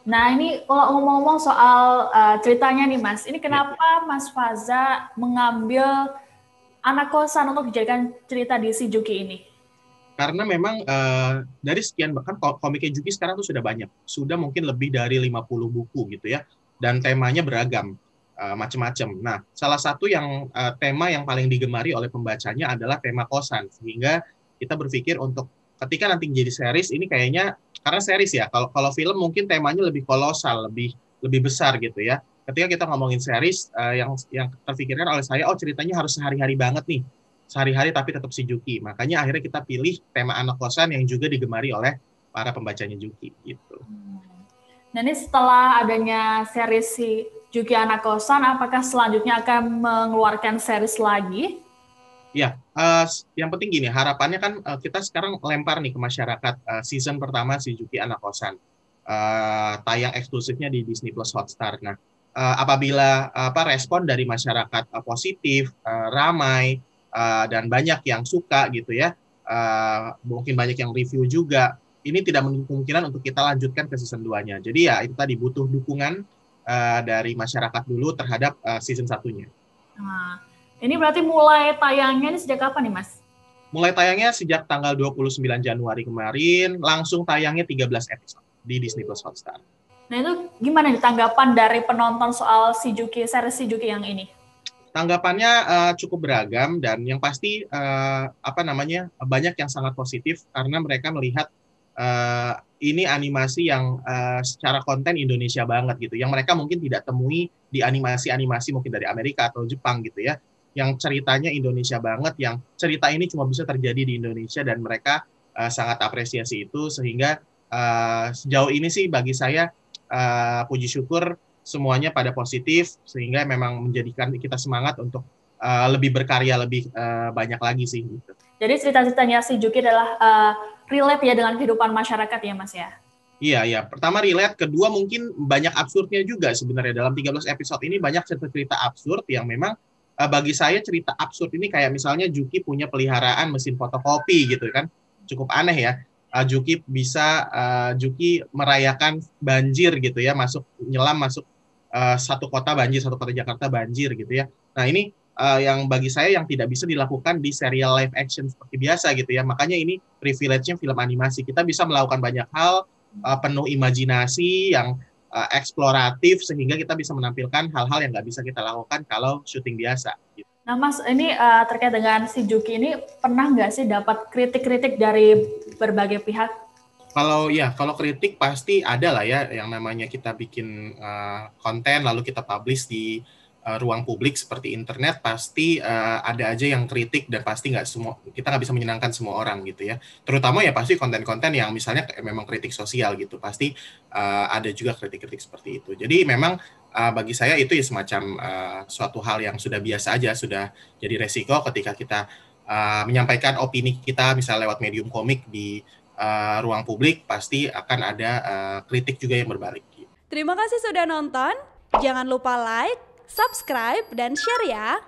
Nah, ini kalau ngomong-ngomong soal ceritanya nih, Mas. Ini Ya. kenapa Mas Faza mengambil anak kosan untuk dijadikan cerita di si Juki ini? Karena memang dari sekian bahkan komiknya Juki sekarang tuh sudah banyak, sudah mungkin lebih dari 50 buku gitu ya, dan temanya beragam, macam-macam. Nah, salah satu yang tema yang paling digemari oleh pembacanya adalah tema kosan, sehingga kita berpikir untuk ketika nanti jadi series ini kayaknya karena series ya, kalau kalau film mungkin temanya lebih kolosal, lebih lebih besar gitu ya. Ketika kita ngomongin series, yang terpikirkan oleh saya, oh ceritanya harus sehari-hari banget nih, sehari-hari tapi tetap si Juki. Makanya akhirnya kita pilih tema anak kosan yang juga digemari oleh para pembacanya Juki gitu. Nah, ini setelah adanya series si Juki Anak Kosan, apakah selanjutnya akan mengeluarkan series lagi? Ya, yang penting gini, harapannya kan kita sekarang lempar nih ke masyarakat season pertama si Juki Anak Kosan. Tayang eksklusifnya di Disney Plus Hotstar. Nah, apabila respon dari masyarakat positif, ramai, dan banyak yang suka gitu ya, mungkin banyak yang review juga, ini tidak menutup kemungkinan untuk kita lanjutkan ke season 2-nya. Jadi ya itu tadi butuh dukungan dari masyarakat dulu terhadap season satunya. Nah, ini berarti mulai tayangnya ini sejak kapan nih, Mas? Mulai tayangnya sejak tanggal 29 Januari kemarin, langsung tayangnya 13 episode di Disney Plus Hotstar. Nah, itu gimana nih tanggapan dari penonton soal si Juki, series si Juki yang ini? Tanggapannya cukup beragam dan yang pasti apa namanya banyak yang sangat positif karena mereka melihat ini animasi yang secara konten Indonesia banget gitu, yang mereka mungkin tidak temui di animasi-animasi mungkin dari Amerika atau Jepang gitu ya, yang ceritanya Indonesia banget, yang cerita ini cuma bisa terjadi di Indonesia dan mereka sangat apresiasi itu sehingga sejauh ini sih bagi saya puji syukur semuanya pada positif sehingga memang menjadikan kita semangat untuk lebih berkarya lebih banyak lagi sih gitu. Jadi cerita-ceritanya si Juki adalah relate ya dengan kehidupan masyarakat ya, Mas ya? Iya, iya. Pertama relate, kedua mungkin banyak absurdnya juga sebenarnya. Dalam 13 episode ini banyak cerita-cerita absurd yang memang bagi saya cerita absurd ini kayak misalnya Juki punya peliharaan mesin fotokopi gitu kan. Cukup aneh ya. Juki bisa Juki merayakan banjir gitu ya, nyelam masuk satu kota banjir, satu kota Jakarta banjir gitu ya. Nah, ini yang bagi saya yang tidak bisa dilakukan di serial live action seperti biasa gitu ya. Makanya ini privilege-nya film animasi. Kita bisa melakukan banyak hal penuh imajinasi yang eksploratif sehingga kita bisa menampilkan hal-hal yang nggak bisa kita lakukan kalau syuting biasa. Gitu. Nah, Mas, ini terkait dengan si Juki ini pernah nggak sih dapat kritik-kritik dari berbagai pihak? Kalau kritik pasti ada lah ya yang namanya kita bikin konten lalu kita publish di ruang publik seperti internet pasti ada aja yang kritik dan pasti nggak semua kita nggak bisa menyenangkan semua orang gitu ya. Terutama ya pasti konten-konten yang misalnya memang kritik sosial gitu pasti ada juga kritik-kritik seperti itu. Jadi memang bagi saya itu ya semacam suatu hal yang sudah biasa aja sudah jadi resiko ketika kita menyampaikan opini kita misalnya lewat medium komik di ruang publik pasti akan ada kritik juga yang berbalik. Terima kasih sudah nonton. Jangan lupa like, subscribe, dan share ya.